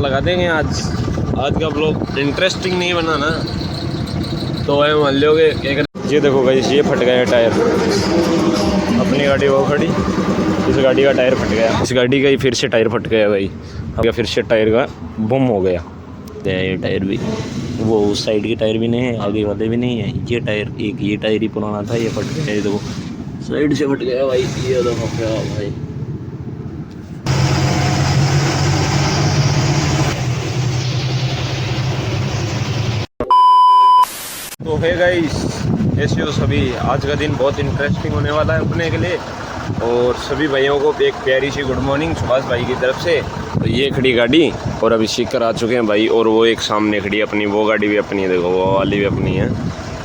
लगा देंगे। आज का ब्लॉग इंटरेस्टिंग नहीं बनाना तो वह मान लोगे। ये देखो गाइस, ये फट गया टायर। अपनी गाड़ी वो खड़ी, इस गाड़ी का टायर फट गया। इस गाड़ी का ही फिर से टायर फट गया भाई। अब फिर से टायर का बम हो गया। ये टायर भी, वो उस साइड के टायर भी नहीं है, आगे वाले भी नहीं है। ये टायर, एक ये टायर ही पुराना था, ये फट गया। ये देखो साइड से फट गया भाई। ये देखो क्या भाई। तो है गाइस, ऐसे हो सभी, आज का दिन बहुत इंटरेस्टिंग होने वाला है अपने के लिए। और सभी भाइयों को एक प्यारी सी गुड मॉर्निंग सुभाष भाई की तरफ से। तो ये खड़ी गाड़ी और अभी सीकर आ चुके हैं भाई। और वो एक सामने खड़ी है अपनी, वो गाड़ी भी अपनी है, देखो वो वाली भी अपनी है।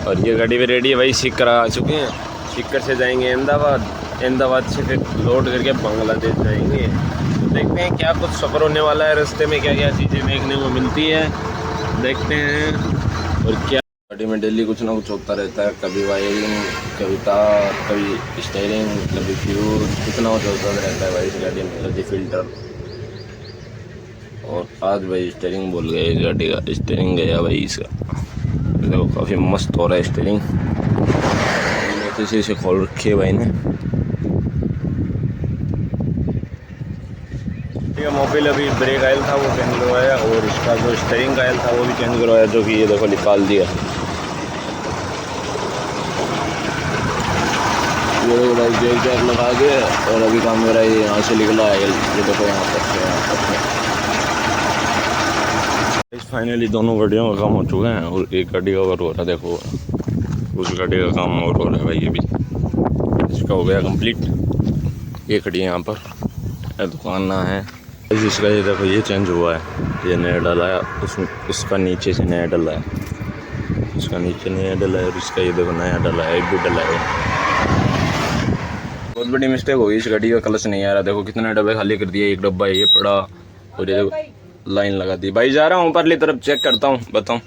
और ये गाड़ी भी रेडी है भाई। सीकर आ चुके हैं। सीकर से जाएंगे अहमदाबाद, अहमदाबाद से फिर लोड करके बांग्लादेश जाएंगे। तो देखते हैं क्या कुछ सफ़र होने वाला है, रास्ते में क्या क्या चीज़ें देखने को मिलती है, देखते हैं। और क्या गाड़ी में डेली कुछ ना कुछ होता रहता है, कभी वायरिंग, कभी तार, कभी स्टीयरिंग, कभी फ्यूज, कुछ ना कुछ होता रहता है भाई इस गाड़ी में। कभी फिल्टर। और आज भाई स्टीयरिंग भूल गए इस गाड़ी का, स्टीयरिंग गया भाई इसका। देखो काफ़ी मस्त हो रहा है स्टीयरिंग, इसे खोल रखी है भाई ने। मोबाइल अभी ब्रेक आयल था वो चेंज करवाया, और इसका जो स्टीयरिंग का आयल था वो भी चेंज करवाया, जो कि ये देखो निकाल दिया। ये भाई जेल जैक लगा के, और अभी काम मेरा ये यहाँ से निकला है। ये देखो यहाँ तक। फाइनली दोनों गाड़ियों का काम हो चुका है, और एक गाड़ी का और हो रहा है। देखो उस गाड़ी का काम और हो रहा है भाई। ये भी इसका हो गया कंप्लीट। ये खड़ी है यहाँ पर, दुकान ना है इसका। ये देखो ये चेंज हुआ है, ये नया डाला है उसमें, उसका नीचे से नया डाला है, उसका नीचे नया डाला है, और इसका ये देखो नया डाला है, एक भी डाला है। बहुत बड़ी मिस्टेक होगी, इस गाड़ी का क्लच नहीं आ रहा। देखो कितने डब्बे खाली कर दिए, एक डब्बा ये पड़ा, और ये देखो लाइन लगा दी भाई। जा रहा हूँ ऊपरली तरफ, चेक करता हूँ, बताऊँ।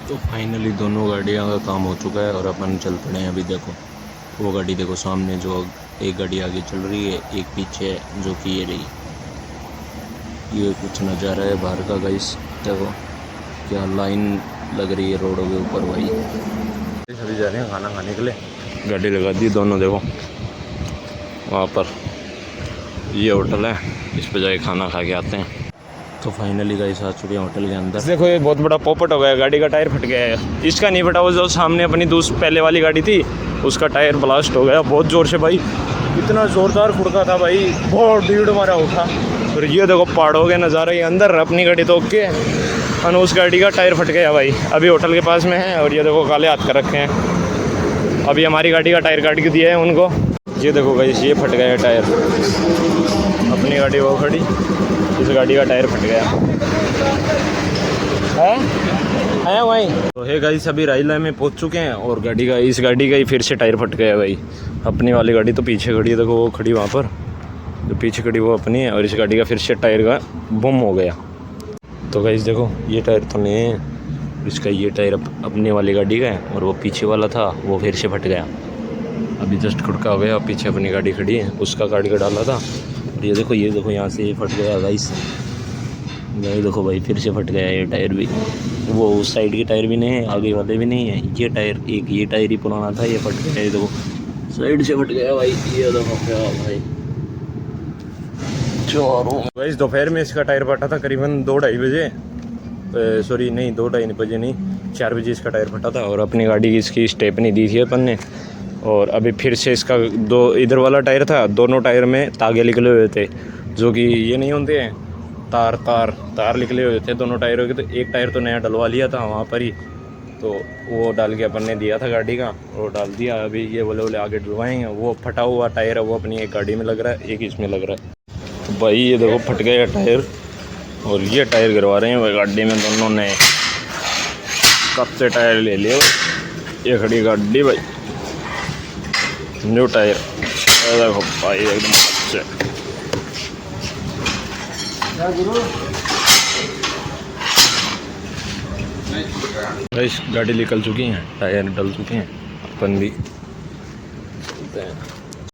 तो फाइनली दोनों गाड़ियों का काम हो चुका है, और अपन चल पड़े हैं। अभी देखो वो गाड़ी देखो सामने, जो एक गाड़ी आगे चल रही है, एक पीछे है, जो कि ये रही। ये कुछ नज़ारा है बाहर का गाइस। देखो क्या लाइन लग रही है रोडों के ऊपर भाई। सभी जा रहे हैं खाना खाने के लिए, गाड़ी लगा दी दोनों। देखो वहाँ पर ये होटल है, इस पर जाके खाना खा के आते हैं। तो फाइनली गाइस आ चुके हैं होटल के अंदर। देखो ये बहुत बड़ा पॉपट हो गया, गाड़ी का टायर फट गया है। इसका नहीं फटा, वो जो सामने अपनी पहले वाली गाड़ी थी उसका टायर ब्लास्ट हो गया बहुत ज़ोर से भाई। इतना ज़ोरदार खुड़का था भाई, बहुत भीड़ मारा उठा। और ये देखो पहाड़ों के नज़ारे, अंदर अपनी गाड़ी तो ओके है, और उस गाड़ी का टायर फट गया भाई। अभी होटल के पास में है, और ये देखो काले हाथ कर रखे हैं। अभी हमारी गाड़ी का टायर काट के दिया है उनको। ये देखो गाइस, ये फट गया टायर। अपनी गाड़ी वो खड़ी, इस गाड़ी का टायर फट गया है वहीं। तो है गाइस, अभी राइला में पहुंच चुके हैं, और गाड़ी का, इस गाड़ी का ही फिर से टायर फट गया भाई। अपनी वाली गाड़ी तो पीछे खड़ी है, देखो वो खड़ी वहाँ पर, जो पीछे खड़ी वो अपनी है, और इस गाड़ी का फिर से टायर का बम हो गया। तो गाइस देखो ये टायर तो नहीं है, इसका ये टायर अपने वाली गाड़ी का है, और वो पीछे वाला था वो फिर से फट गया। अभी जस्ट खुड़का हो गया, पीछे अपनी गाड़ी खड़ी है, उसका गाड़ी का डाला था। और ये देखो यहाँ से ये फट गया गाइस। ये देखो भाई फिर से फट गया ये टायर भी। वो उस साइड के टायर भी नहीं है, आगे वाले भी नहीं है। ये टायर, एक ये टायर ही पुराना था, ये फट गया। ये देखो साइड से फट गया भाई। ये देखो क्या भाई। गाइस दोपहर में इसका टायर फटा था, करीबन 2-2:30 बजे। सॉरी नहीं, 2-2:30 बजे नहीं, 4 बजे इसका टायर फटा था। और अपनी गाड़ी की इसकी स्टेपनी दी थी अपन ने। और अभी फिर से इसका दो, इधर वाला टायर था, दोनों टायर में तागे निकले हुए थे, जो कि ये नहीं होते हैं, तार निकले हुए थे दोनों टायरों के। तो एक टायर तो नया डलवा लिया था वहाँ पर ही, तो वो डाल के अपन ने दिया था गाड़ी का, वो डाल दिया। अभी ये बोले आगे डलवाएंगे। वो फटा हुआ टायर है वो अपनी एक गाड़ी में लग रहा है, एक इसमें लग रहा है। तो भाई ये देखो फट गया टायर, और ये टायर गिरवा रहे हैं भाई गाड़ी में दोनों ने। कब से टायर ले लियो, ये खड़ी गाड़ी भाई, न्यू टायर। देखो भाई एकदम अच्छे। गाड़ी निकल चुकी है, टायर डल चुके हैं, अपन भी चलते हैं।